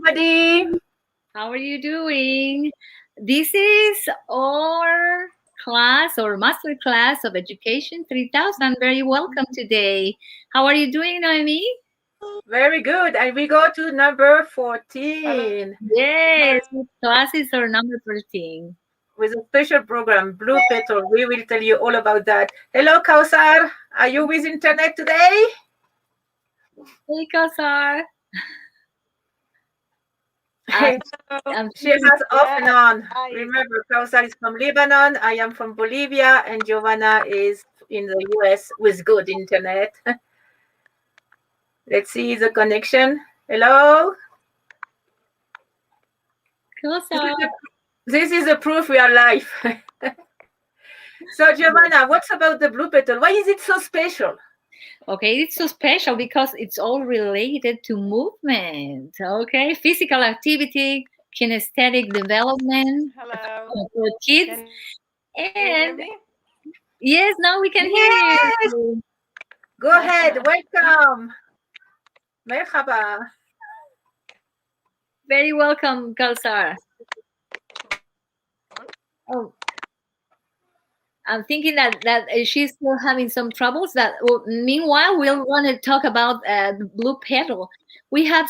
everybody. How are you doing? This is our class or master class of Education 3000. Very welcome today. How are you doing, Noemi? Very good. And we go to number 14 Yes, class is our number 13. with a special program, Blue Petal. We will tell you all about that. Hello, Kausar. Are you with internet today? Hey, Kausar. I, I'm She has off and on. Remember, Kausar is from Lebanon. I am from Bolivia. And Giovanna is in the US with good internet. Let's see the connection. Hello. Kausar. This is a proof we are live. So, Giovanna, what's about the Blue Petal? Why is it so special? Okay, it's so special because it's all related to movement. Okay, physical activity, kinesthetic development for kids. And yes, now we can hear you. Go ahead, welcome. Merhaba. Very welcome, Kalsar. Oh, I'm thinking that she's still having some troubles. Meanwhile, we'll want to talk about the Blue Petal. We have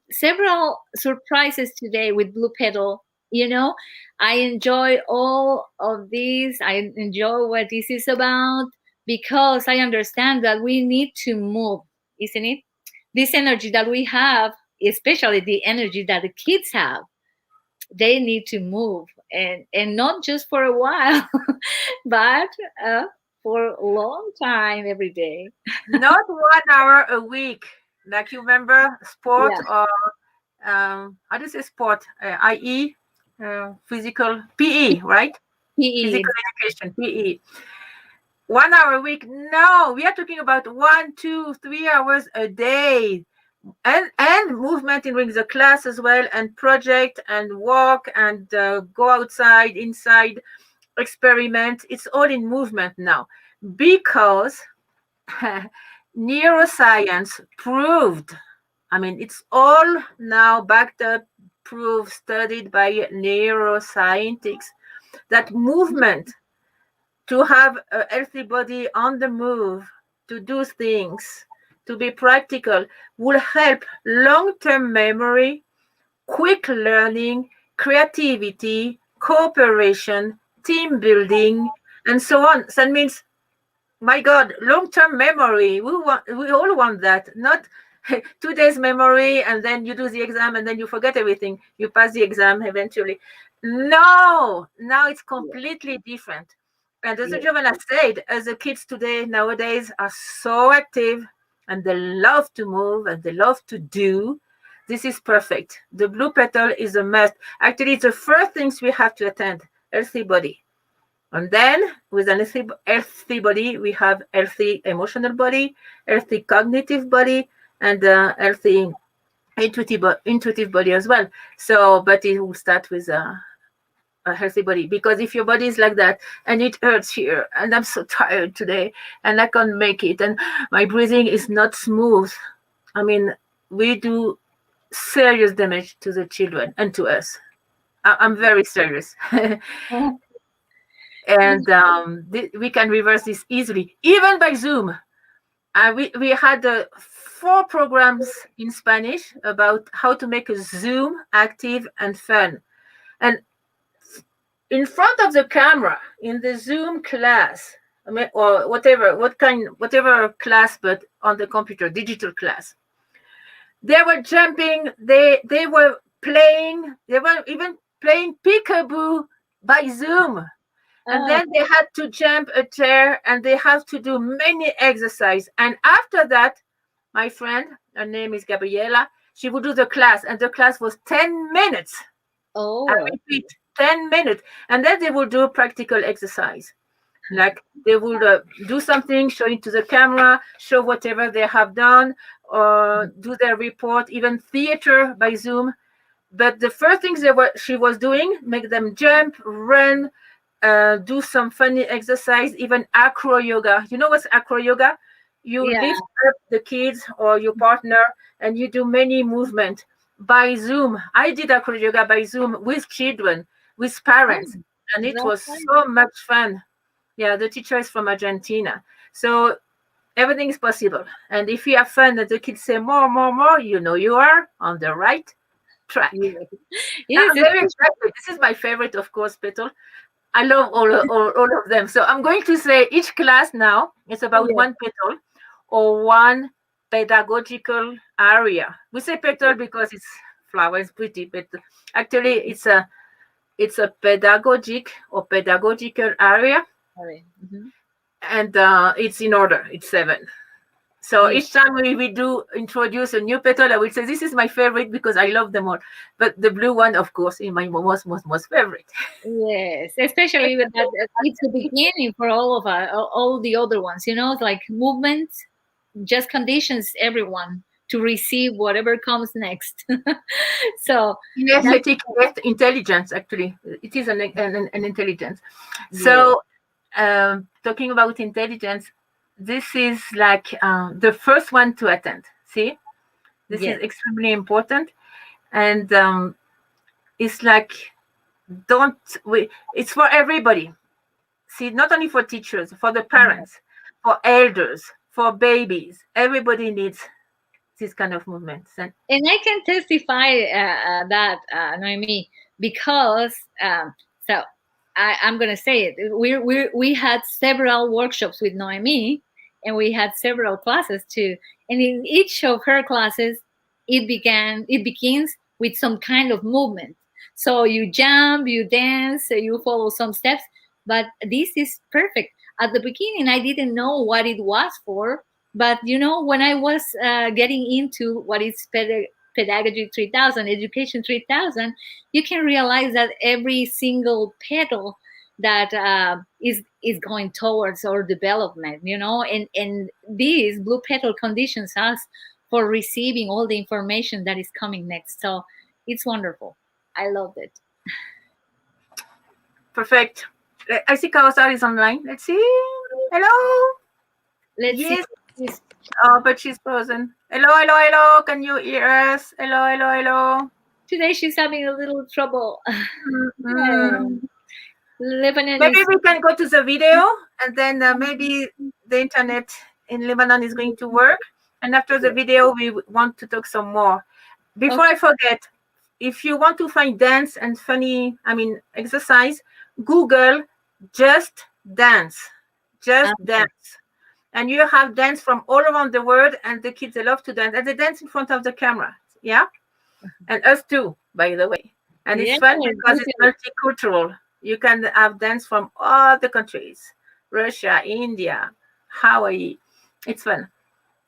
several surprises today with Blue Petal. You know, I enjoy all of these. I enjoy what this is about because I understand that we need to move, isn't it? This energy that we have, especially the energy that the kids have, they need to move, and not just for a while, but for a long time every day. Not 1 hour a week. Like you remember sport Yeah. or how do you say sport? I.e. Physical PE, right? PE. Physical education, PE. 1 hour a week. No, we are talking about 1, 2, 3 hours a day. And movement during the class as well, and project and walk and go outside, inside, experiment. It's all in movement now because neuroscience proved, I mean, it's all now backed up, proved, studied by neuroscientists, that movement, to have a healthy body on the move, to do things, to be practical, will help long-term memory, quick learning, creativity, cooperation, team building, and so on. So that means, my God, long-term memory. We all want that. Not 2 days memory and then you do the exam and then you forget everything. You pass the exam eventually. No, now it's completely different. And as Giovanna said, as the kids today, nowadays, are so active and they love to move and they love to do. This is perfect. The Blue Petal is a must. Actually, it's the first things we have to attend, healthy body. And then with an healthy body, we have healthy emotional body, healthy cognitive body, and healthy intuitive body as well. So, but it will start with a healthy body, because if your body is like that and it hurts here and I'm so tired today and I can't make it and my breathing is not smooth, I mean, we do serious damage to the children and to us. I'm very serious. And we can reverse this easily, even by Zoom. We had 4 programs in Spanish about how to make a Zoom active and fun. And in front of the camera in the Zoom class, I mean, or whatever class, but on the computer, digital class, they were jumping, they were playing, they were even playing peekaboo by Zoom. And then they had to jump a chair and they have to do many exercises. And after that, my friend, her name is Gabriela, she would do the class, and the class was 10 minutes. Oh. I repeat, 10 minutes. And then they would do practical exercise. Like they would do something, show it to the camera, show whatever they have done, or do their report, even theater by Zoom. But the first things she was doing, make them jump, run, do some funny exercise, even acro yoga. You know what's acro yoga? You lift up the kids or your partner and you do many movements. by Zoom. I did acro yoga by Zoom with children, with Oh, parents, and it that's was nice. so much fun. Yeah, the teacher is from Argentina. So everything is possible. And if you have fun and the kids say more, more, more, you know you are on the right track. Yes, yes, I'm very excited. This is my favorite, of course, Petal. I love all of them. So I'm going to say each class now is about yes, one petal or one pedagogical area. We say petal yes. because it's flower is pretty, but actually it's a pedagogic or pedagogical area, Sorry. Mhm. and it's in order. It's seven. So Yes, each time we do introduce a new petal, I will say this is my favorite because I love them all. But the blue one, of course, is my most favorite. yes, especially with that, it's the beginning for all of us, all the other ones. It's like movement just conditions everyone to receive whatever comes next. So that's Kinesthetic intelligence, actually, it is an intelligence. yeah, So, talking about intelligence, this is like the first one to attend. See, this is yes, extremely important, and it's like don't we? It's for everybody. See, not only for teachers, for the yes. parents, for elders, for babies. Everybody needs this kind of movements. And And I can testify that Noemi, because so I'm gonna say it. We had several workshops with Noemi, and we had several classes too. And in each of her classes, it begins with some kind of movement. So you jump, you dance, you follow some steps. But this is perfect. At the beginning, I didn't know what it was for, but when I was getting into what is pedagogy 3000, education 3000, you can realize that every single petal that is going towards our development, and these blue petal conditions us for receiving all the information that is coming next. So it's wonderful. I loved it. perfect. I see Kawasari is online. Let's see. Hello. Let's see. Yes. Oh, but she's frozen. Hello, hello, hello. Can you hear us? Hello, hello, hello. Today she's having a little trouble. Mm. Lebanon Maybe is. we can go to the video and then maybe the internet in Lebanon is going to work. And after the video, we want to talk some more. Before Okay. I forget, if you want to find dance and funny, exercise, Google just dance. Just dance. And you have dance from all around the world, and the kids, they love to dance. And they dance in front of the camera. Yeah? And us too, by the way. And it's Yes, fun because it's multicultural. You can have dance from all the countries, Russia, India, Hawaii. It's fun.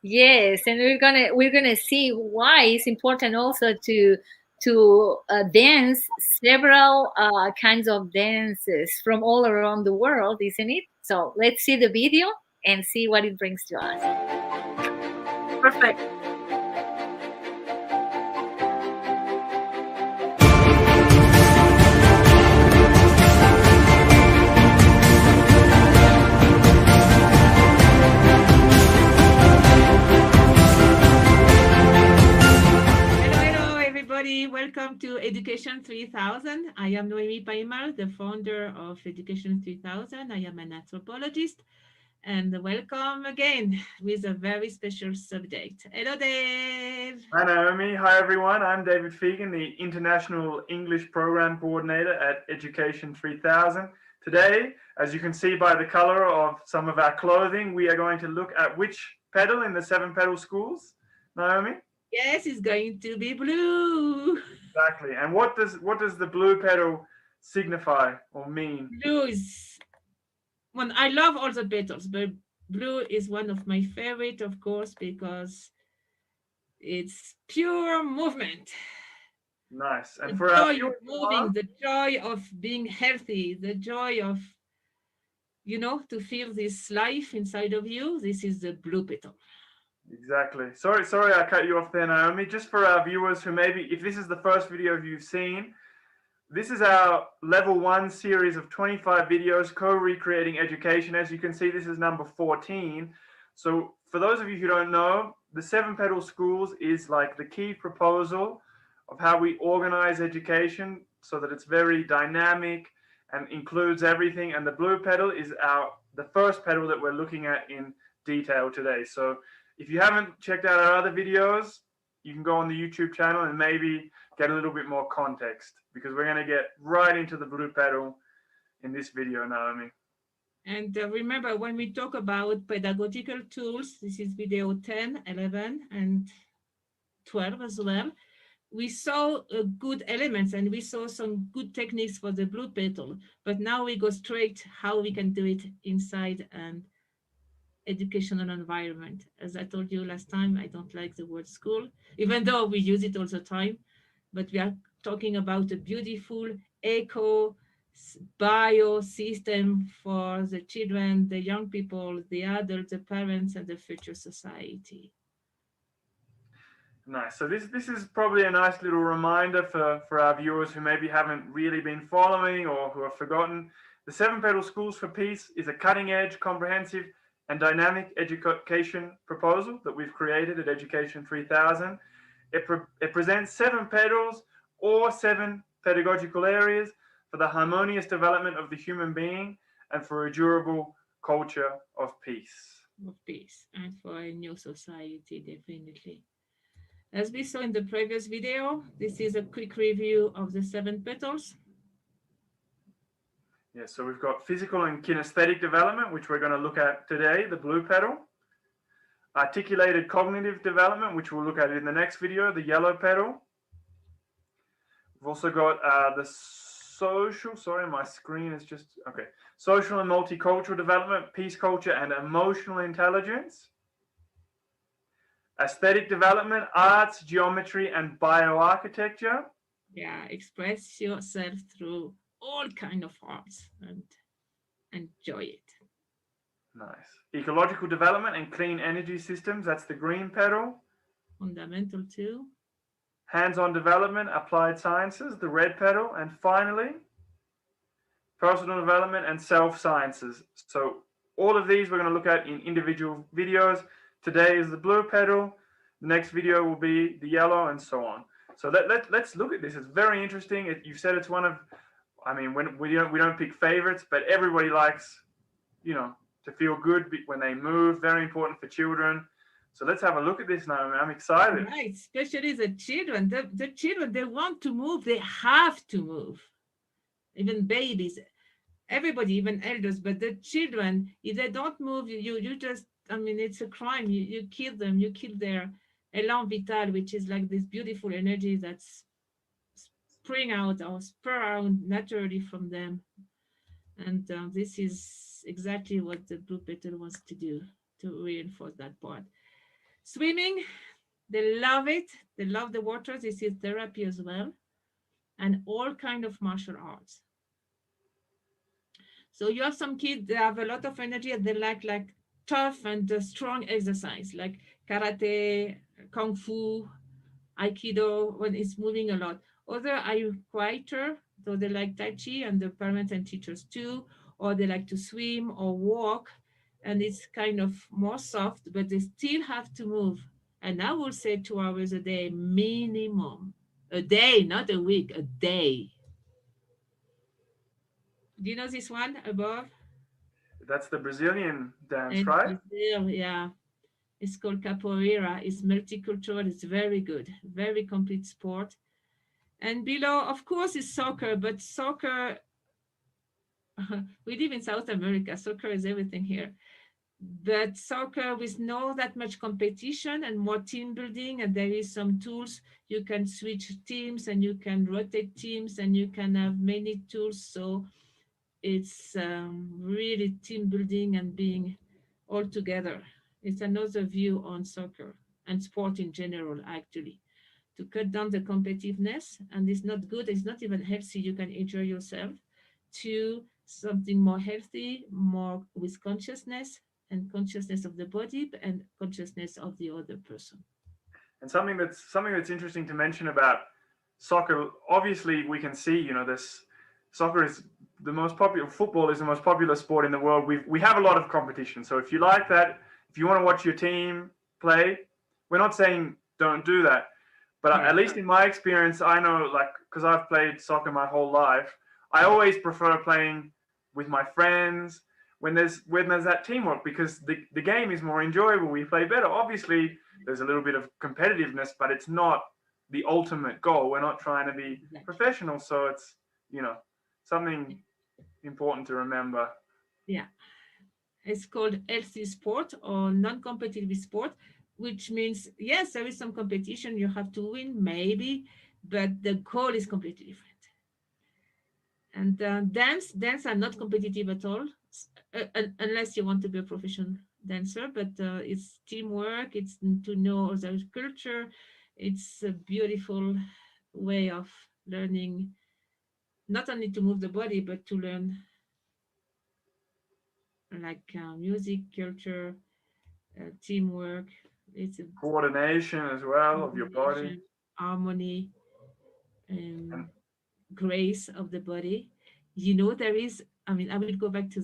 yes, and we're gonna see why it's important also to dance several kinds of dances from all around the world, isn't it? So let's see the video and see what it brings to us. Perfect. Hello, everybody. Welcome to Education 3000. I am Noemi Paimal, the founder of Education 3000. I am an anthropologist, and welcome again with a very special subject. Hello, Dave. Hi, Naomi. Hi, everyone. I'm David Fegan, the International English Program Coordinator at Education 3000. Today, as you can see by the color of some of our clothing, we are going to look at which petal in the 7-petal schools, Naomi? Yes, it's going to be blue. Exactly. And what does the blue petal signify or mean? Blue is one. I love all the petals, but blue is one of my favorite, of course, because it's pure movement. Nice. And The for our joy of viewers moving, the joy of being healthy, the joy of, to feel this life inside of you. This is the blue petal. exactly. Sorry, I cut you off there, Naomi. Just for our viewers who maybe, if this is the first video you've seen, this is our level 1 series of 25 videos co-recreating education. As you can see, this is number 14. So for those of you who don't know, the 7-petal schools is like the key proposal of how we organize education so that it's very dynamic and includes everything. And the blue petal is the first petal that we're looking at in detail today. So if you haven't checked out our other videos, you can go on the YouTube channel and maybe get a little bit more context, because we're going to get right into the blue petal in this video, Naomi. And remember, when we talk about pedagogical tools, this is video 10, 11, and 12 as well. We saw good elements and we saw some good techniques for the blue petal, but now we go straight how we can do it inside an educational environment. As I told you last time, I don't like the word school, even though we use it all the time, but we are talking about a beautiful eco bio system for the children, the young people, the adults, the parents, and the future society. Nice. So this is probably a nice little reminder for our viewers who maybe haven't really been following or who have forgotten. The 7 Petal Schools for Peace is a cutting-edge, comprehensive, and dynamic education proposal that we've created at Education 3000. It presents 7 petals or 7 pedagogical areas for the harmonious development of the human being and for a durable culture of peace. Of peace, and for a new society, definitely. As we saw in the previous video, this is a quick review of the 7 petals. Yeah, so we've got physical and kinesthetic development, which we're going to look at today, the blue petal. Articulated cognitive development, which we'll look at in the next video, the yellow petal. We've also got the social, sorry, my screen is just, okay. Social and multicultural development, peace culture, and emotional intelligence. Aesthetic development, arts, geometry, and bioarchitecture. Yeah, express yourself through all kind of arts and enjoy it. Nice. Ecological development and clean energy systems, that's the green petal. Fundamental too. Hands-on development, applied sciences, the red petal. And finally, personal development and self-sciences. So all of these we're going to look at in individual videos. Today is the blue petal. The next video will be the yellow, and so on. So let's look at this. It's very interesting. You've said it's one of, I mean, when we don't pick favorites, but everybody likes, you know, to feel good when they move. Very important for children. So let's have a look at this now. I'm excited. Right, especially the children. The children, they want to move. They have to move. Even babies, everybody, even elders. But the children, if they don't move, you just, I mean, it's a crime. You kill them. You kill their élan vital, which is like this beautiful energy that's spring out or spur out naturally from them. And this is exactly what the blue petal wants to do, to reinforce that part. Swimming, they love it. They love the water. This is therapy as well. And all kind of martial arts. So you have some kids, they have a lot of energy and they like tough and strong exercise, like karate, kung fu, aikido, when it's moving a lot. Other are quieter, so they like tai chi, and the parents and teachers too, or they like to swim or walk, and it's kind of more soft, but they still have to move. And I will say 2 hours a day minimum. A day, not a week, a day. Do you know this one above? That's the Brazilian dance, In right? Brazil, yeah. It's called capoeira. It's multicultural. It's very good. Very complete sport. And below, of course, is soccer. But soccer, we live in South America. Soccer is everything here. But soccer with no that much competition and more team building. And there is some tools. You can switch teams and you can rotate teams and you can have many tools. So it's really team building and being all together. It's another view on soccer and sport in general, actually, to cut down the competitiveness. And it's not good. It's not even healthy. You can enjoy yourself to something more healthy, more with consciousness and consciousness of the body and consciousness of the other person. And something that's interesting to mention about soccer, obviously we can see, you know, this soccer is the most popular, football is the most popular sport in the world. We have a lot of competition. So if you like that, if you want to watch your team play, we're not saying don't do that. But Yes. at least in my experience, I know, like, because I've played soccer my whole life, I always prefer playing with my friends when there's that teamwork, because the game is more enjoyable. We play better. Obviously, there's a little bit of competitiveness, but it's not the ultimate goal. We're not trying to be Exactly. professional, so it's you know something important to remember. Yeah. It's called healthy sport or non-competitive sport, which means yes, there is some competition. You have to win, maybe, but the goal is completely different. And dance are not competitive at all, unless you want to be a professional dancer. But it's teamwork. It's to know other culture. It's a beautiful way of learning, not only to move the body, but to learn like music, culture, teamwork. It's a Coordination as well of your body. coordination, harmony, And um, grace of the body. You know, there is, I mean, I will go back to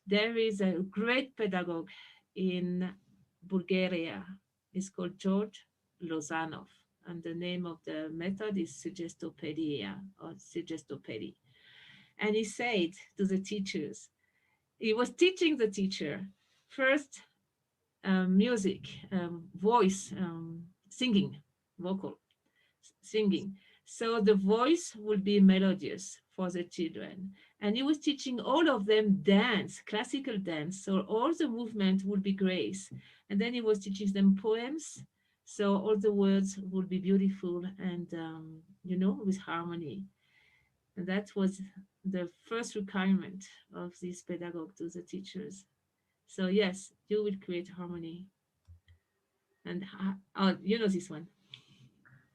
there is a great pedagogue in Bulgaria. It's called George Lozanov. And the name of the method is suggestopedia or suggestopedy. And he said to the teachers, he was teaching the teacher first music, voice, singing, vocal, singing. So the voice would be melodious for the children. And he was teaching all of them dance, classical dance. So all the movement would be grace. And then he was teaching them poems. So all the words would be beautiful and, with harmony. And that was the first requirement of this pedagogue to the teachers. So yes, you will create harmony. And oh, you know this one.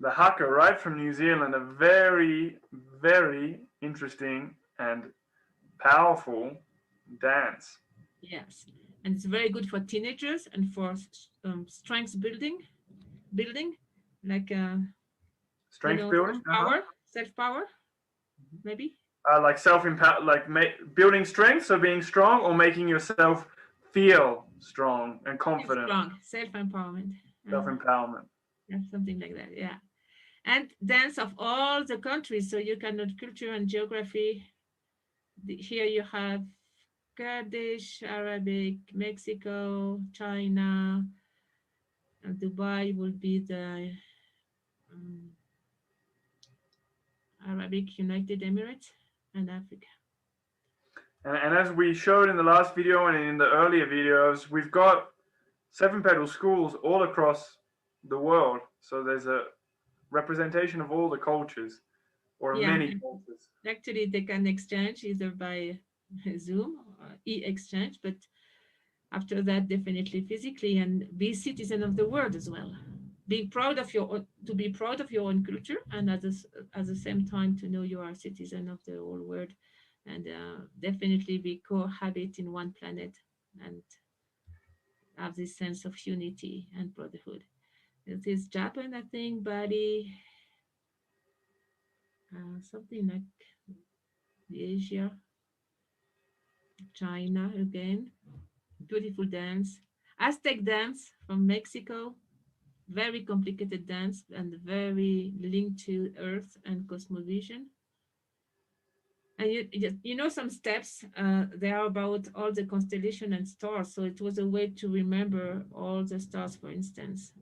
the haka, right from New Zealand, a very, very interesting and powerful dance. Yes, and it's very good for teenagers and for strength building, like Strength building. power, self power, maybe. Like self empower, like building strength, so being strong, or making yourself feel strong and confident. Strong self empowerment. Self empowerment. Yeah, something like that. Yeah, and dance of all the countries. So you can note culture and geography. Here you have Kurdish, Arabic, Mexico, China, Dubai will be the um, Arabic United Emirates, and Africa. And as we showed in the last video and in the earlier videos, we've got seven petal schools all across the world. So there's a representation of all the cultures, or Yeah, many and cultures. actually they can exchange either by Zoom or e-exchange, but after that, definitely physically, and be citizen of the world as well. Be proud of your to be proud of your own culture, and at the same time to know you are a citizen of the whole world, and definitely be cohabit in one planet and have this sense of unity and brotherhood. It is Japan, I think, Bali, something like Asia, China again. Beautiful dance. Aztec dance from Mexico. Very complicated dance and very linked to Earth and cosmovision. And you know some steps. They are about all the constellation and stars. So it was a way to remember all the stars, for instance.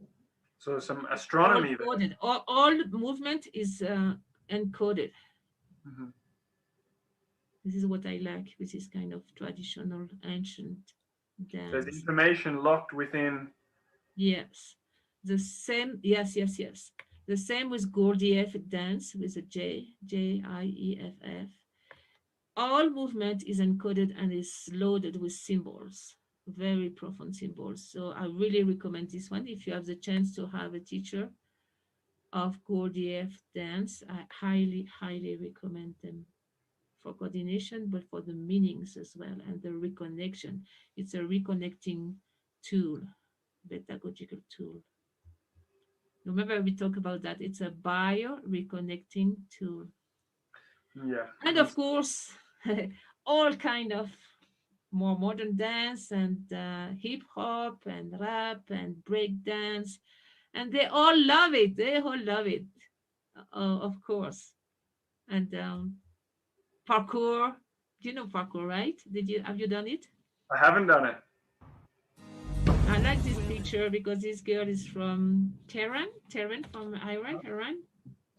So some All astronomy there. coded. All movement is encoded. Mhm. This is what I like with this kind of traditional ancient There's dance. information locked within. Yes. The same, yes. The same with Gurdjieff dance with a Jief. All movement is encoded and is loaded with symbols, very profound symbols. So I really recommend this one. If you have the chance to have a teacher of Gurdjieff dance, I highly recommend them for coordination, but for the meanings as well and the reconnection. It's a reconnecting tool, pedagogical tool. Remember, we talk about that. It's a bio reconnecting tool. Yeah. And of course, all kind of more modern dance and hip hop and rap and break dance And they all love it. They all love it, of course. And parkour. Do you know parkour, right? Have you done it? I haven't done it. I like this picture because this girl is from Tehran from Iran.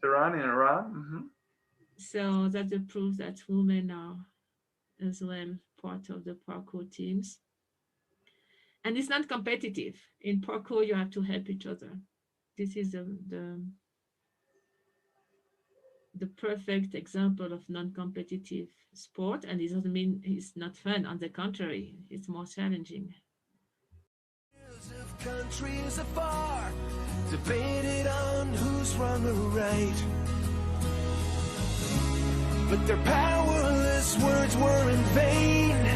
Tehran in Iran. Hmm. So that proves that women are as well part of the parkour teams. And it's not competitive. In parkour, you have to help each other. This is the perfect example of non-competitive sport, and it doesn't mean it's not fun. On the contrary, it's more challenging. Of countries afar, debated on who's wrong or right. But their powerless words were in vain,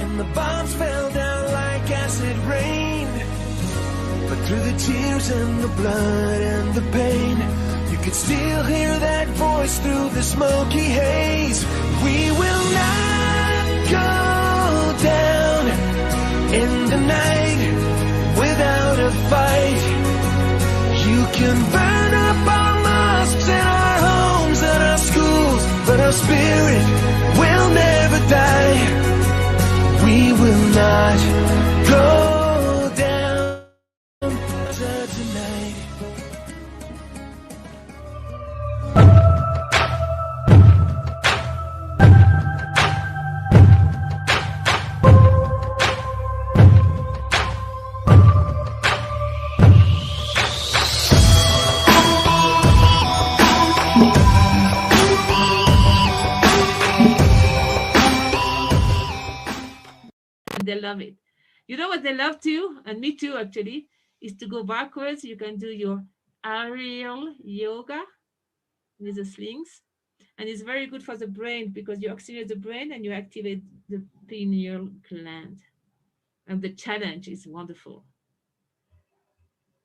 and the bombs fell down like acid rain. But through the tears and the blood and the pain, you could still hear that voice through the smoky haze. We will not go down in the night without a fight. You can burn up our mosques and our homes and our schools, but our spirit will never die. We will not go down tonight. And they love it. You know what they love too, and me too actually, is to go backwards. You can do your aerial yoga with the slings, and it's very good for the brain because you oxygenate the brain and you activate the pineal gland. And the challenge is wonderful.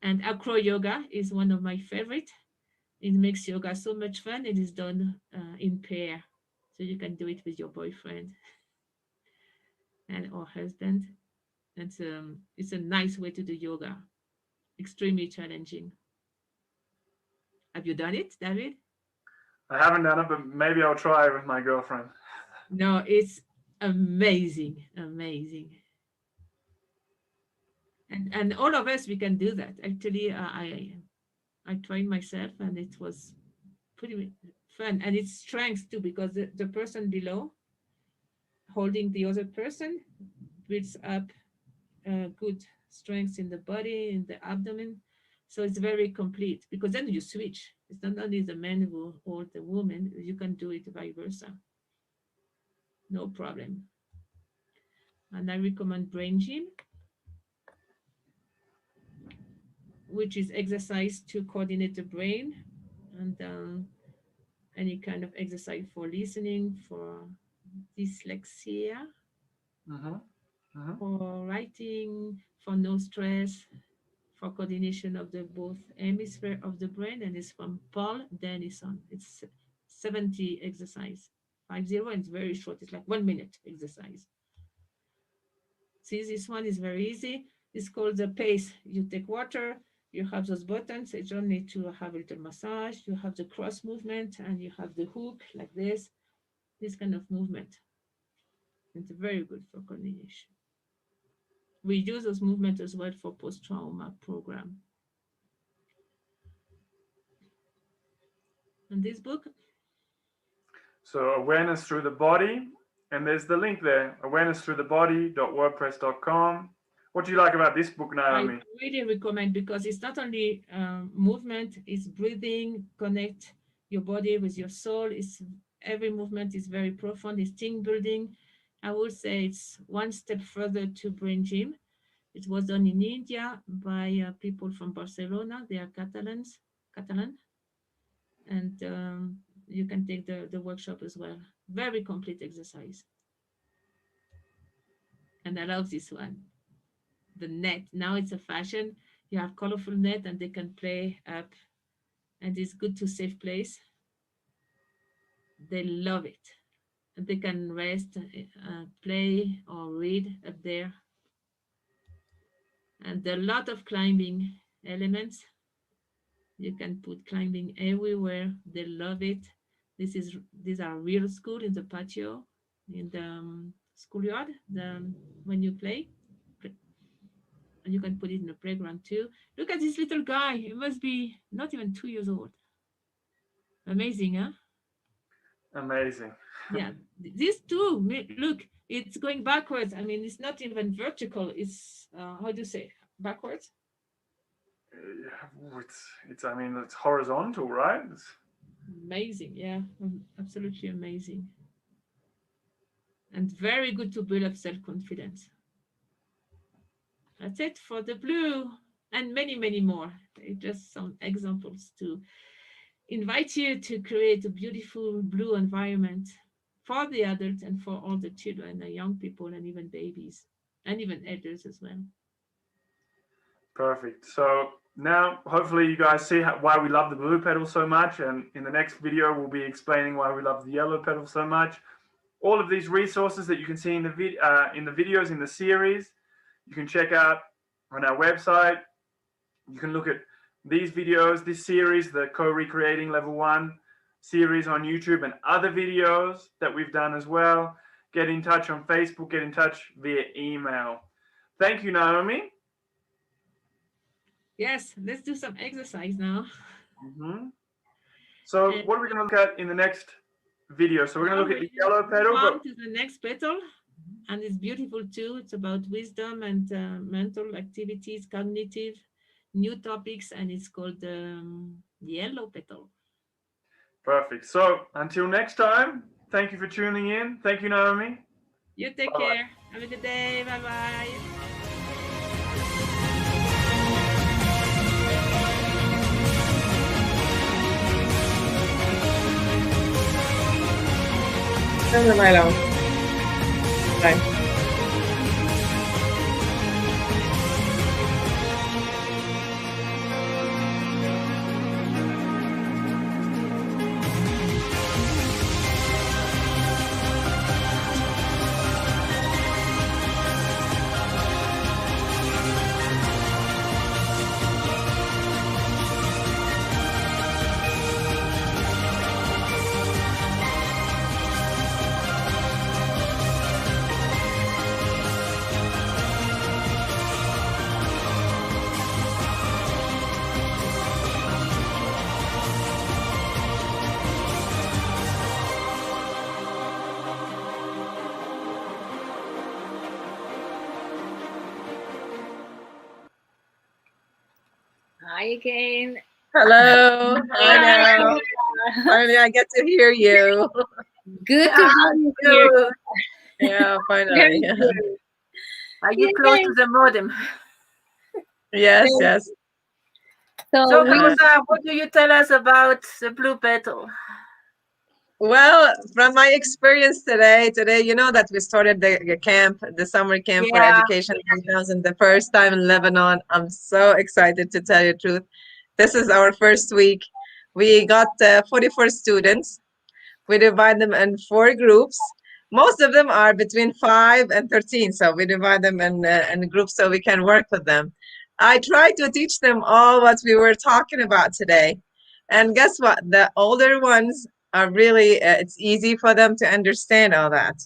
And acro yoga is one of my favorite. It makes yoga so much fun. It is done in pair, so you can do it with your boyfriend and or husband. And it's a nice way to do yoga. Extremely challenging. Have you done it, David? I haven't done it, but maybe I'll try it with my girlfriend. No, it's amazing, amazing. And all of us we can do that. Actually, I trained myself, and it was pretty fun, and it's strength too because the person below holding the other person builds up good strength in the body, in the abdomen. So it's very complete because then you switch. It's not only the man who hold the woman, you can do it vice versa. No problem. And I recommend brain gym, which is exercise to coordinate the brain, and any kind of exercise for listening, for dyslexia, Hmm. Hmm. for writing, for no stress, for coordination of the both hemisphere of the brain, and it's from Paul Dennison. It's 70 exercise, 50, and it's very short. It's like 1 minute exercise. See, this one is very easy. It's called the pace. You take water, you have those buttons. You don't need to have a little massage. You have the cross movement, and you have the hook like this kind of movement. It's very good for coordination. We use those movements as well for post-trauma program. And this book, So awareness through the body, and there's the link there, awarenessthroughthebody.wordpress.com. What do you like about this book, I Naomi? really recommend because it's not only movement, it's breathing, connect your body with your soul. It's every movement is very profound. It's team building. I would say it's one step further to brain gym. It was done in India by people from Barcelona. They are Catalan, and you can take the workshop as well. Very complete exercise. And I love this one. The net. Now it's a fashion. You have colorful net and they can play up, and it's good to safe place. They love it. And they can rest, play or read up there. And a lot of climbing elements. You can put climbing everywhere. They love it. These are real school in the patio, in the schoolyard. When you play, and you can put it in the playground too. Look at this little guy. He must be not even 2 years old. Amazing, huh? Amazing. Yeah, these two. Look, it's going backwards. I mean, it's not even vertical. It's how do you say backwards? It's I mean it's horizontal, right? Amazing, yeah, absolutely amazing, and very good to build up self-confidence. That's it for the blue, and many, many more. Just some examples to invite you to create a beautiful blue environment for the adults and for all the children and young people and even babies and even elders as well. Perfect. So now, hopefully, you guys see why we love the blue petal so much. And in the next video, we'll be explaining why we love the yellow petal so much. All of these resources that you can see in the videos in the series, you can check out on our website. You can look at these videos, this series, the Co-Recreating Level 1 series on YouTube, and other videos that we've done as well. Get in touch on Facebook, get in touch via email. Thank you, Naomi. Yes, let's do some exercise now. So what are we going to look at in the next video? So we're going to look at the yellow petal. On to the next petal, and it's beautiful too. It's about wisdom and mental activities, cognitive, new topics, and it's called yellow petal. Perfect. So until next time, thank you for tuning in. Thank you, Naomi. You take care. Have a good day. Bye-bye. Bye. Hi again. Hello. Hi now. Finally, I get to hear you. Good to have you here. Yeah, finally. Are you close to the modem? Yes, yes. So, Rosa, what do you tell us about the blue petal? Well, from my experience today, you know that we started the camp, the summer camp for Education 3000, the first time in Lebanon. I'm so excited to tell you the truth. This is our first week. We got 44 students. We divide them in 4 groups. Most of them are between 5 and 13, so we divide them in groups so we can work with them. I tried to teach them all what we were talking about today. And guess what? The older ones are really, it's easy for them to understand all that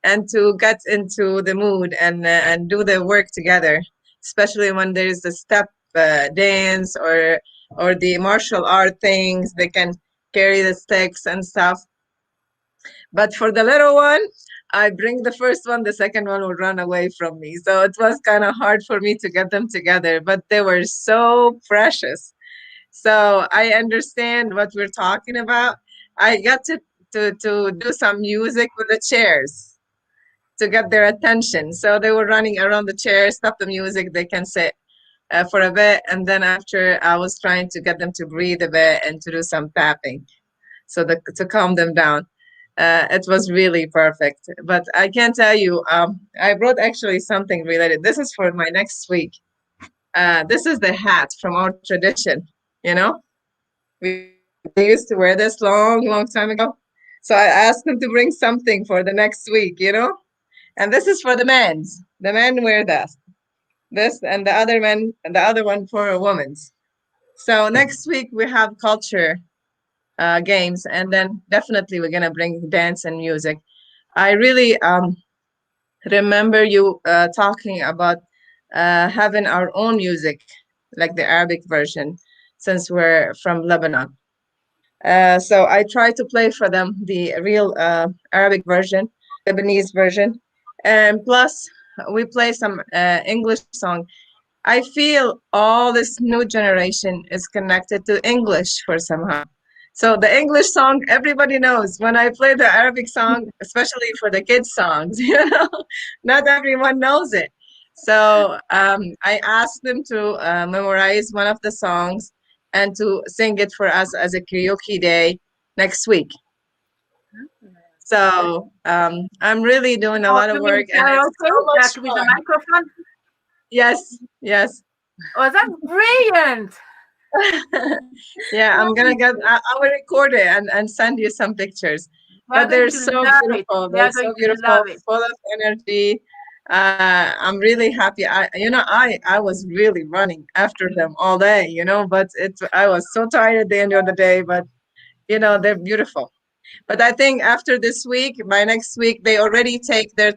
and to get into the mood and do the work together, especially when there's the step dance or the martial art things. They can carry the sticks and stuff. But for the little one, I bring the first one, the second one will run away from me. So it was kind of hard for me to get them together, but they were so precious. So I understand what we're talking about. I got to do some music with the chairs to get their attention. So they were running around the chair, stop the music, they can sit for a bit. And then after, I was trying to get them to breathe a bit and to do some tapping so to calm them down. It was really perfect. But I can tell you, I brought actually something related. This is for my next week. This is the hat from our tradition, you know? They used to wear this long time ago. So I asked them to bring something for the next week, you know? And this is for the men. The men wear that. this, and the other one for women's. So next week we have culture games, and then definitely we're gonna bring dance and music. I really remember you talking about having our own music, like the Arabic version, since we're from Lebanon. So I try to play for them the real Arabic version, Lebanese version, and plus we play some English song. I feel all this new generation is connected to English for somehow. So the English song everybody knows. When I play the Arabic song, especially for the kids songs, not everyone knows it. So I asked them to memorize one of the songs and to sing it for us as a karaoke day next week. So I'm really doing a Oh, lot of you mean work, and it's karaoke, so much like with a fun. microphone? Yes, yes. Oh, that's brilliant. Yeah, I'm gonna get. I will record it and send you some pictures. They are But going they're to so love it. beautiful. They They're are so going to love beautiful, it. full of energy. I'm really happy. I was really running after them all day. But I was so tired at the end of the day. But they're beautiful. But I think after this week, by next week, they already take their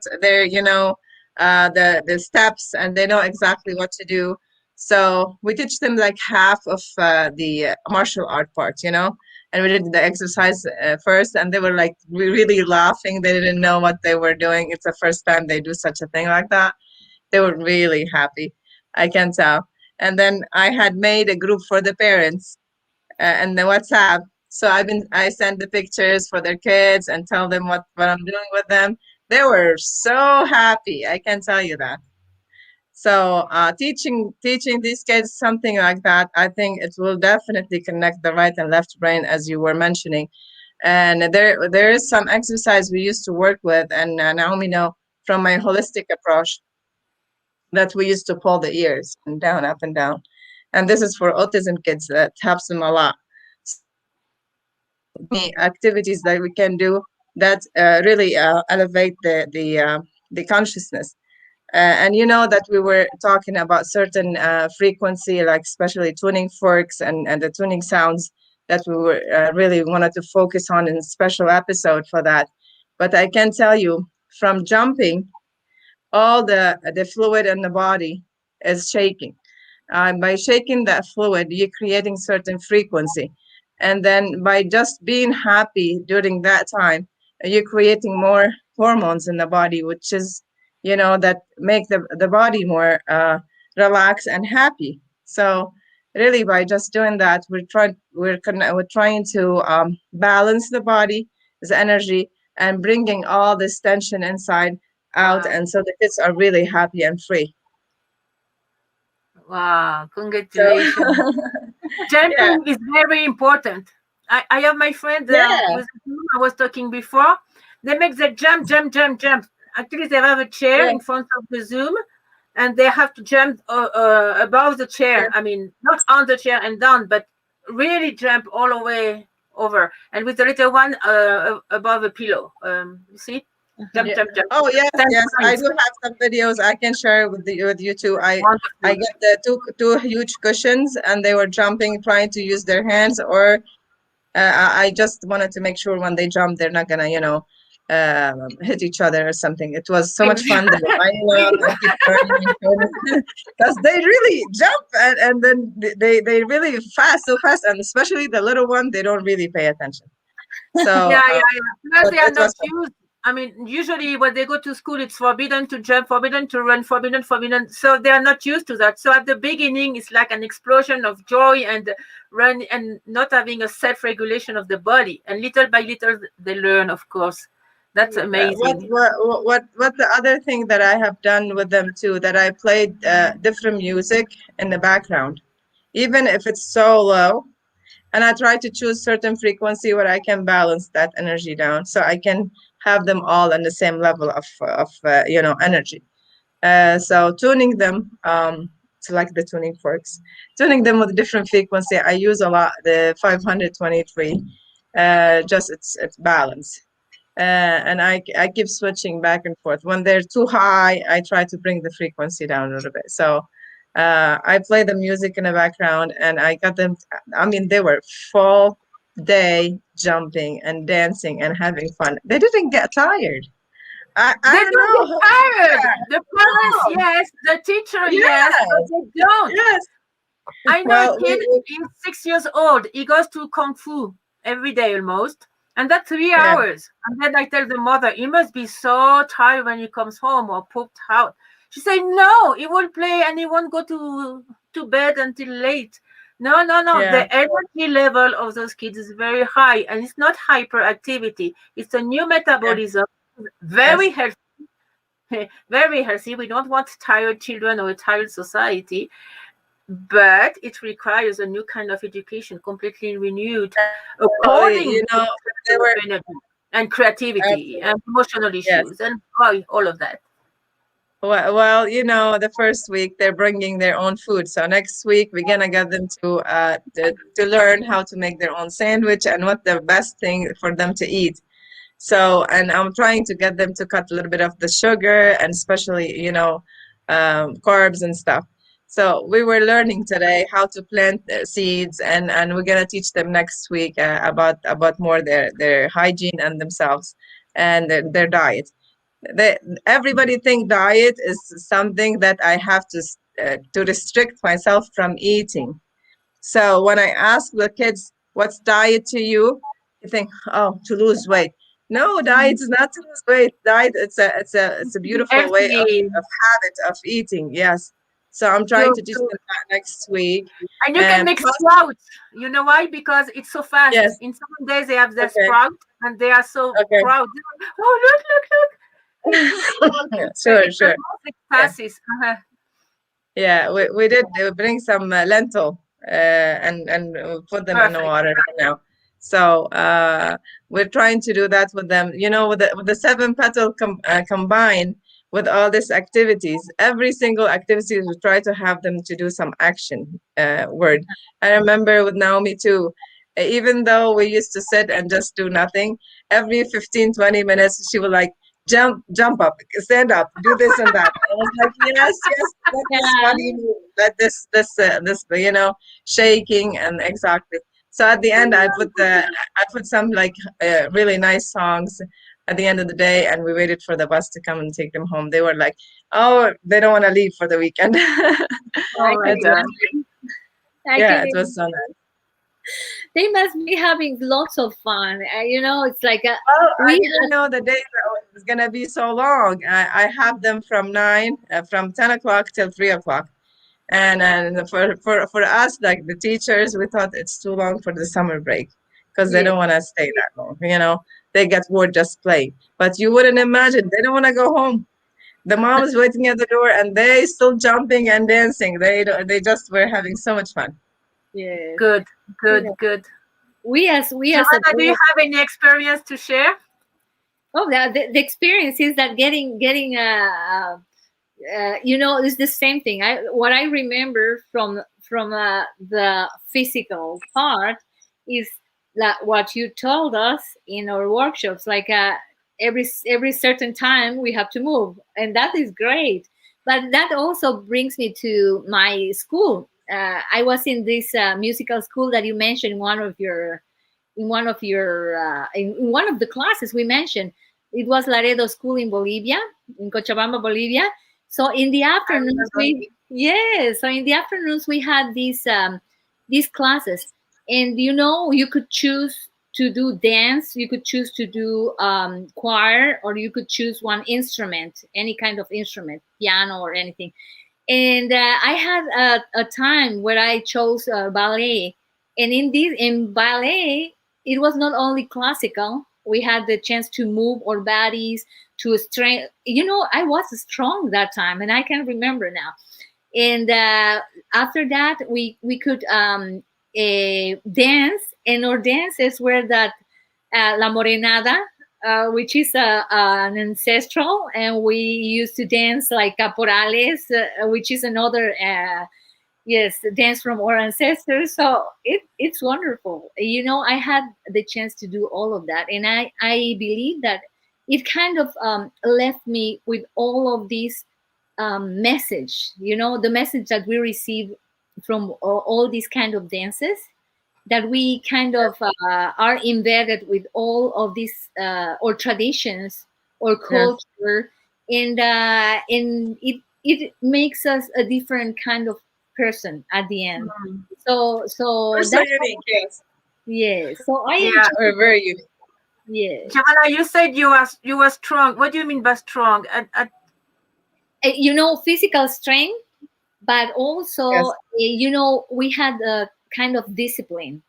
the steps, and they know exactly what to do. So we teach them like half of the martial art part, and we did the exercise first, and they were like really laughing. They didn't know what they were doing. It's the first time they do such a thing like that. They were really happy. I can tell. And then I had made a group for the parents and the WhatsApp. So I send the pictures for their kids and tell them what I'm doing with them. They were so happy. I can tell you that. So teaching these kids something like that, I think it will definitely connect the right and left brain, as you were mentioning. And there is some exercise we used to work with, and Naomi know from my holistic approach that we used to pull the ears and down, up and down. And this is for autism kids. That helps them a lot. So many activities that we can do that really elevate the consciousness. And you know that we were talking about certain frequency, like especially tuning forks and the tuning sounds that we were really wanted to focus on in a special episode for that. But I can tell you, from jumping, all the fluid in the body is shaking. By shaking that fluid, you're creating certain frequency. And then by just being happy during that time, you're creating more hormones in the body, which is, that make the body more relaxed and happy. So really by just doing that, we're trying to balance the body, the energy, and bringing all this tension inside out. Wow. And so the kids are really happy and free. Wow. So Congratulations. yeah, Jumping is very important. I have my friend yeah, with whom I was talking before. They make the jump, jump, jump, jump. Actually, they have a chair yeah, in front of the Zoom, and they have to jump above the chair. yeah, I mean, not on the chair and down, but really jump all the way over. And with the little one above a pillow. You see? Jump, yeah. jump, jump. Oh yes, 10 yes. I times. do have some videos I can share with you too. I Wonderful. get the two huge cushions, and they were jumping, trying to use their hands, or I just wanted to make sure when they jump, they're not gonna, hit each other or something. It was so much fun. They were lying around and keep turning and turning because they really jump, and then they really fast, so fast, and especially the little one, they don't really pay attention. So, Yeah, yeah, yeah. Plus, but they are it was not used. I mean, usually when they go to school, it's forbidden to jump, forbidden to run, forbidden, forbidden. So they are not used to that. So at the beginning, it's like an explosion of joy and run and not having a self-regulation of the body. And little by little, they learn, of course. That's yeah. What amazing. what what the other thing that I have done with them too, that I played different music in the background, even if it's so low, and I try to choose certain frequency where I can balance that energy down, so I can have them all on the same level of energy. So tuning them, it's like the tuning forks, tuning them with different frequency. I use a lot the 523. Just it's balance. and I keep switching back and forth. When they're too high, I try to bring the frequency down a little bit. So I play the music in the background, and I got them. I mean, they were full day jumping and dancing and having fun. They didn't get tired. I They don't don't know get how to do tired. that. The parents, No. yes. The teacher, yes, but Yes. they don't. Yes. I know a Well, kid, he's 6 years old. He goes to Kung Fu every day almost. And that's three yeah. hours. And then I tell the mother, he must be so tired when he comes home or pooped out. She said, no, he won't play and he won't go to bed until late. No, no, no. Yeah. The energy level of those kids is very high. And it's not hyperactivity. It's a new Yeah. metabolism. Very Yes. healthy. Very healthy. We don't want tired children or a tired society, but it requires a new kind of education, completely renewed, according You know, they were. to energy and creativity Absolutely. and emotional Yes. issues and all of that. Well, you know, the first week they're bringing their own food. So next week we're gonna get them to learn how to make their own sandwich and what the best thing for them to eat. So, and I'm trying to get them to cut a little bit of the sugar and especially, carbs and stuff. So we were learning today how to plant seeds, and we're gonna teach them next week about more their hygiene and themselves and their diet. They, everybody think diet is something that I have to restrict myself from eating. So when I ask the kids, what's diet to you? You think, oh, to lose weight. No, diet is not to lose weight. Diet, it's a beautiful way Healthy, of habit of eating. Yes. So I'm trying good, to teach good. them that next week. And you can And make plus, sprouts. You know why? Because it's so fast. yes, In some days they have their okay, sprout and they are so okay. proud. Oh, look, look, look. It's so small. Sure, It's a sure. most Yeah. passes. Yeah, we did bring some lentil and put them in the Perfect. water now. So we're trying to do that with them. You know, with the seven petal combined with all these activities, every single activity we try to have them to do some action word. I remember with Naomi too. Even though we used to sit and just do nothing, every 15, 20 minutes she would like jump up, stand up, do this and that. I was like, yes, yes, let this Yeah. body move, let this shaking and exactly. So at the end, I put some like really nice songs at the end of the day, and we waited for the bus to come and take them home. They were like, oh, they don't want to leave for the weekend. Oh I my can It was, God. imagine. I yeah, can it was so imagine. nice. They must be having lots of fun. It's like Oh, I we didn't know the day was gonna be so long. I have them from 10 o'clock till 3 o'clock. And for us, like the teachers, we thought it's too long for the summer break because they yeah. don't want to stay that long. They get bored just playing. But you wouldn't imagine they don't want to go home. The mom is waiting at the door, and they still jumping and dancing. They just were having so much fun. Yes. Good, Yeah. good, good. We as Joanna, do you adults. have any experience to share? Oh, the experience is that getting it's the same thing. What I remember from the physical part is that what you told us in our workshops, like every certain time we have to move, and that is great. But that also brings me to my school. I was in this musical school that you mentioned in one of the classes we mentioned. It was Laredo School in Bolivia, in Cochabamba, Bolivia. So in the I afternoons remember. we had these classes, and you could choose to do dance, you could choose to do choir, or you could choose one instrument, any kind of instrument, piano or anything. And I had a time where I chose ballet, and in ballet it was not only classical. We had the chance to move our bodies to strength. I was strong that time, and I can remember now. And after that, we could dance, and our dances were that la morenada, which is an ancestral, and we used to dance like caporales, which is another yes, the dance from our ancestors. So it's wonderful. I had the chance to do all of that, and I believe that it kind of left me with all of these message. The message that we receive from all these kind of dances, that we kind of are embedded with all of these or traditions or Yes. culture, and it makes us a different kind of person at the end. Mm. We're So so that's unique, yes. yes. So I Yeah. enjoy We're very unique. yes. Giovanna, you said you were strong. What do you mean by strong? Physical strength, but also Yes. we had a kind of discipline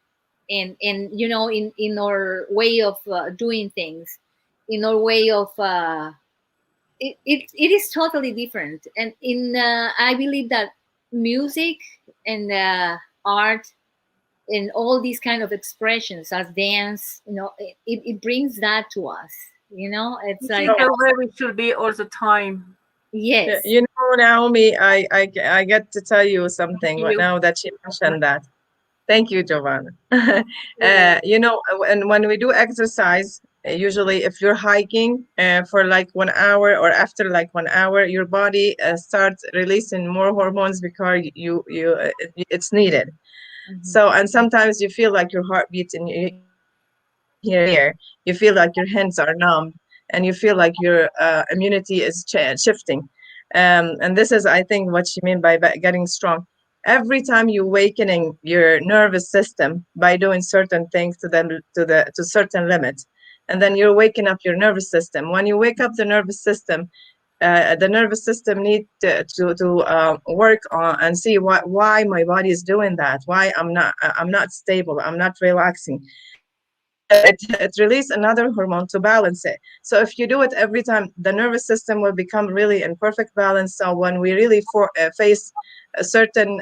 and in our way of doing things, in our way of it is totally different. And in I believe that music and art and all these kind of expressions as dance, it brings that to us. It's This like is So, the way we should be all the time. yeah, yes. Naomi, I get to tell you something You. now that you mentioned that. Thank you, Giovanna. Yeah. And when we do exercise, usually if you're hiking for like 1 hour or after like 1 hour, your body starts releasing more hormones because it's needed. Mhm. So, and sometimes you feel like your heart beats in here and there. You feel like your hands are numb, and you feel like your immunity is shifting. And this is, I think, what you mean by getting strong. Every time you awakening your nervous system by doing certain things to certain limits, and then you're waking up your nervous system. When you wake up the nervous system need to work on and see why my body is doing that, why I'm not stable, I'm not relaxing, and it release another hormone to balance it. So if you do it every time, the nervous system will become really in perfect balance. So when we really face a certain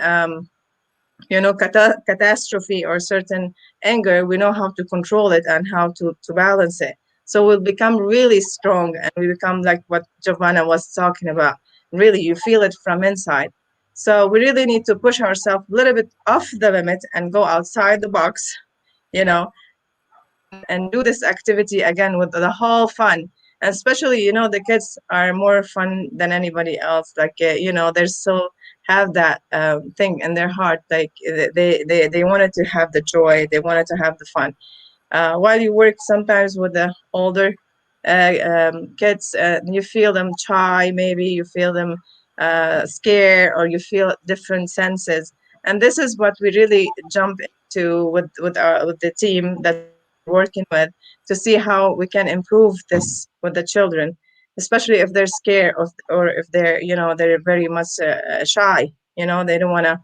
catastrophe or certain anger, we know how to control it and how to balance it. So we'll become really strong, and we become like what Giovanna was talking about. Really, you feel it from inside. So we really need to push ourselves a little bit off the limit and go outside the box, you know, and do this activity again with the whole fun. And especially, the kids are more fun than anybody else. Like, they're so have that thing in their heart. Like they wanted to have the joy. They wanted to have the fun. While you work sometimes with the older kids, you feel them shy, maybe you feel them scared, or you feel different senses. And this is what we really jump into with the team that we're working with, to see how we can improve this with the children, especially if they're scared or if they're very much shy. They don't want to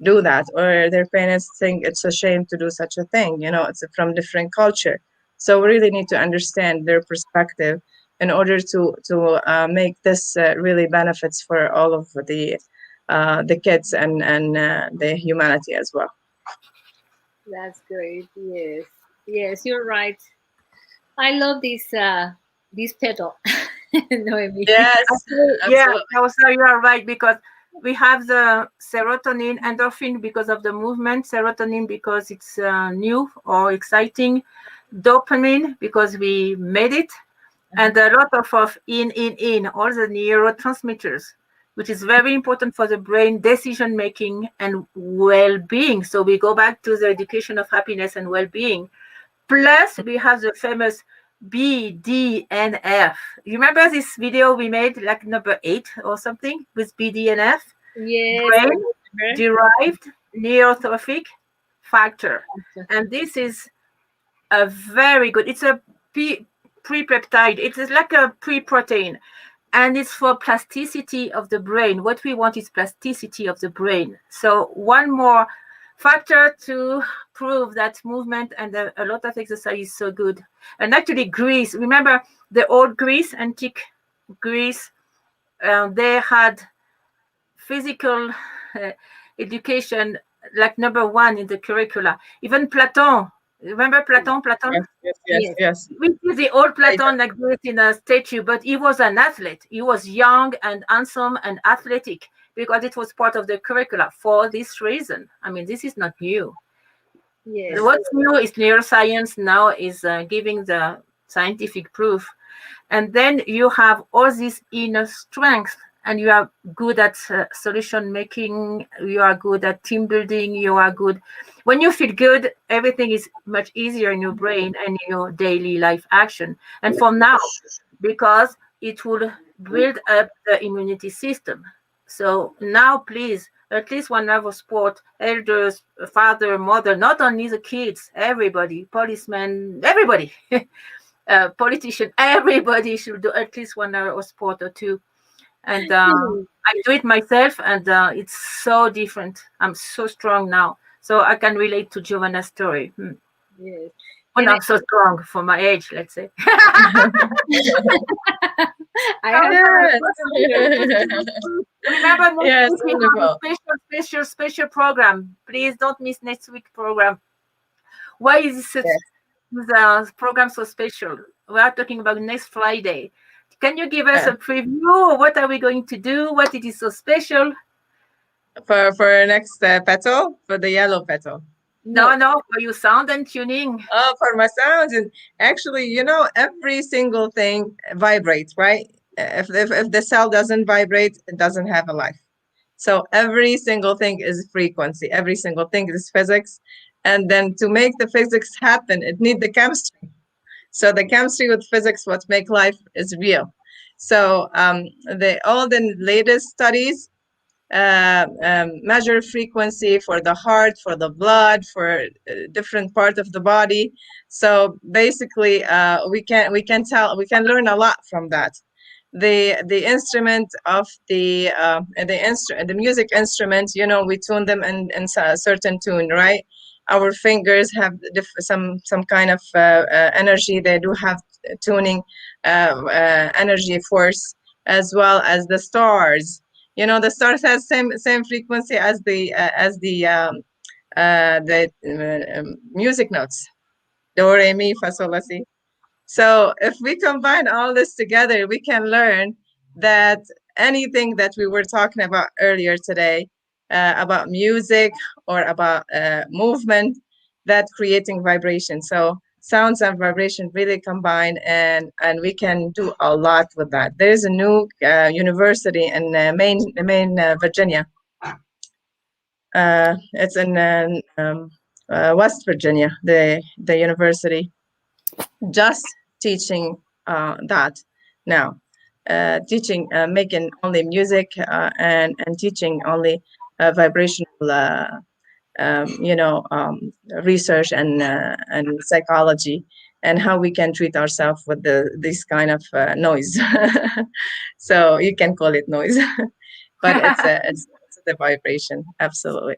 do that, or their parents think it's a shame to do such a thing. It's from different culture. So we really need to understand their perspective in order to make this really benefits for all of the kids and the humanity as well. That's great. Yes. Yes, you're right. I love this petal. Noemi. Yes, Actually, yeah, absolutely. also you are right, because we have the serotonin, endorphin because of the movement, serotonin because it's new or exciting, dopamine because we made it, and a lot of in all the neurotransmitters, which is very important for the brain decision making and well-being. So we go back to the education of happiness and well-being. Plus, we have the famous BDNF. You remember this video we made, like number 8 or something, with BDNF? Yes, I Brain remember. derived neurotrophic factor. And this is a very good, it's a pre-peptide. It is like a pre-protein. And it's for plasticity of the brain. What we want is plasticity of the brain. So one more factor to prove that movement and a lot of exercise is so good. And actually, Greece, remember the old Greece, antique Greece, they had physical uh, education like number one in the curricula. Even Platon, remember Platon? Platon? Yes, yes, yes, Yes. yes. We see the old I Platon like this in a statue, but he was an athlete. He was young and handsome and athletic because it was part of the curricula for this reason. I mean, this is not new. Yes. What's new is neuroscience now is giving the scientific proof. And then you have all this inner strength, and you are good at solution making, you are good at team building, you are good. When you feel good, everything is much easier in your brain and in your daily life action. And from now, because it will build up the immunity system. So now, please, at least 1 hour sport, elders, father, mother, not only the kids, everybody, policemen, everybody, politician, everybody should do at least 1 hour of sport or two. And I do it myself, and it's so different. I'm so strong now. So I can relate to Giovanna's story. Yes. Well, not so strong for my age, let's say. I have Remember, next Yes, week we have wonderful. a special program. Please don't miss next week's program. Why is this program so special? We are talking about next Friday. Can you give us a preview? What are we going to do? What it is so special? For next petal, for the yellow petal. No, for your sound and tuning. Oh, for my sounds. And actually, every single thing vibrates, right? If the cell doesn't vibrate, it doesn't have a life. So every single thing is frequency. Every single thing is physics. And then to make the physics happen, it needs the chemistry. So the chemistry with physics, what make life is real. So all the latest studies measure frequency for the heart, for the blood, for different part of the body. So basically, we can learn a lot from that. The instrument of the music instruments, we tune them in a certain tune, right? Our fingers have some kind of energy. They do have tuning energy force, as well as the stars. The stars has same frequency as the music notes, do re mi fa sol la si. So if we combine all this together, we can learn that anything that we were talking about earlier today, about music or about movement, that creating vibration. So sounds and vibration really combine, and we can do a lot with that. There's a new university in Maine, Virginia. It's in West Virginia, the university, just teaching that now, teaching making only music and teaching only vibrational research and psychology, and how we can treat ourselves with this kind of noise. So you can call it noise, but it's the vibration, absolutely.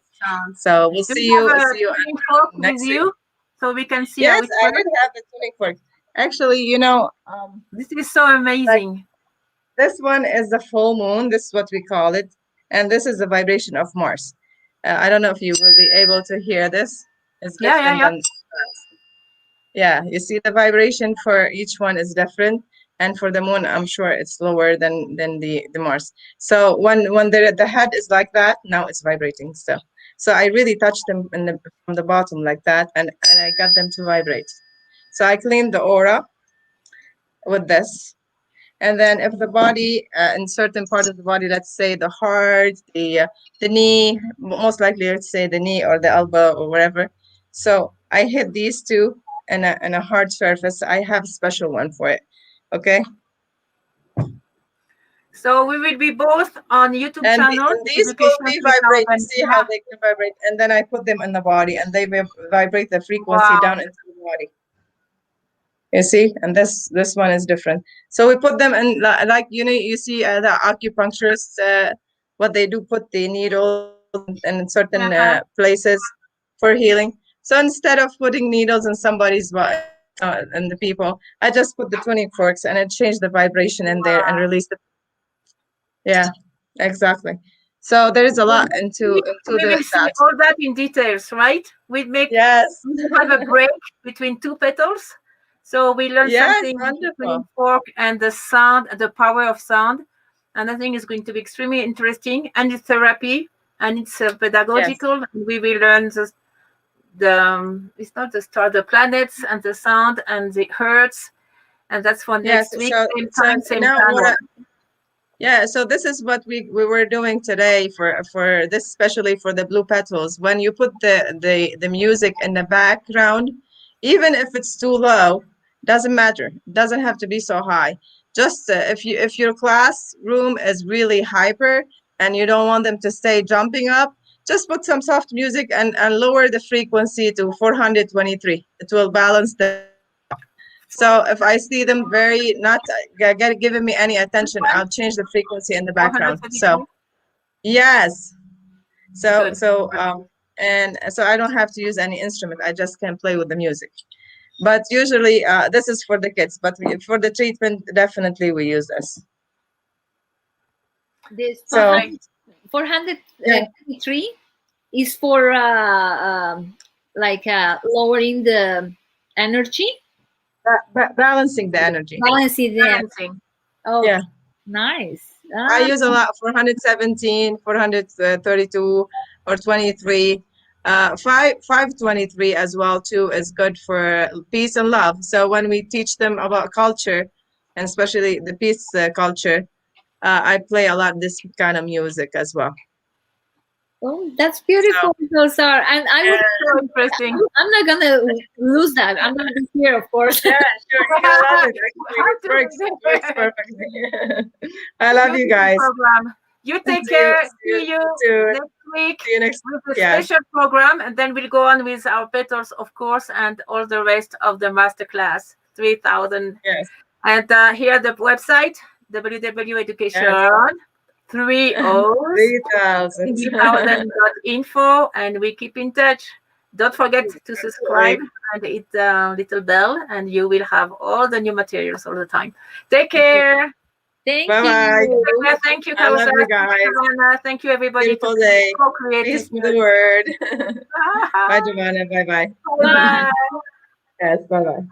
So we'll Do see you you have a see you tuning fork next with week. you so we can see how Yes, it I works? did have the tuning fork. Actually, This is so like amazing. this one is the full moon. This is what we call it, and this is the vibration of Mars. I don't know if you will be able to hear this. It's different Yeah. than yeah. You see the vibration for each one is different, and for the moon, I'm sure it's lower than the Mars. So when the head is like that, now it's vibrating still. So I really touched them from the bottom like that, and I got them to vibrate. So I cleaned the aura with this. And then if the body, in certain part of the body, let's say the heart, the knee, most likely let's say the knee or the elbow or whatever. So I hit these two in a hard surface. I have a special one for it. Okay. So we will be both on YouTube channel, And these will Education be vibrating. 3000. See how they can vibrate. And then I put them in the body, and they will vibrate the frequency Wow. down into the body. You see, and this one is different. So we put them in like you see the acupuncturists, what they do, put the needles in certain Yeah. places for healing. So instead of putting needles in somebody's body and the people, I just put the tuning forks, and it changed the vibration in there and released it. Yeah, exactly. So there is a So lot next into week we will see that. all that in details, right? We Yes. have a break between two petals. So we learn Yes, something, the tuning wonderful. fork and the sound, the power of sound. and I think it's going to be extremely interesting. And it's therapy, and it's pedagogical. Yes. We will learn it's not the star, the planets and the sound and the hertz, and that's for Yes. next week, same So time, same now channel. yeah, so this is what we were doing today for this, especially for the blue petals. When you put the music in the background, even if it's too low, doesn't matter. Doesn't have to be so high. Just if your classroom is really hyper and you don't want them to stay jumping up, just put some soft music and lower the frequency to 423. It will balance them out. So if I see them very not giving me any attention, I'll change the frequency in the background. So 432. yes. So Good. and so I don't have to use any instrument. I just can play with the music. But usually this is for the kids. But for the treatment, definitely we use this. This So 423 is for lowering the energy, balancing the energy. balancing the energy. Balancing. Oh, Yeah. nice. I use a lot 417, 432, or 23. 523 as well too is good for peace and love. So when we teach them about culture, and especially the peace culture, I play a lot this kind of music as well. Oh, that's beautiful, Gulsar. And I would, So interesting. I'm not gonna lose that. I'm gonna be here, of course. Yeah, sure. I love it. Actually, it works perfectly. I love you guys. Program. You take care. See you next week See you next with a special program, and then we'll go on with our petals, of course, and all the rest of the masterclass 3000. Yes. And here the website www.education 3000.info, and we keep in touch. Don't forget to subscribe and hit the little bell, and you will have all the new materials all the time. Take care. Thank Bye-bye. you. Thank you, I love you guys. Giovanna. Thank you, everybody. Beautiful day. Co-create Peace this with the word. Bye, Bye. Giovanna. Bye-bye. Bye. Yes, bye-bye.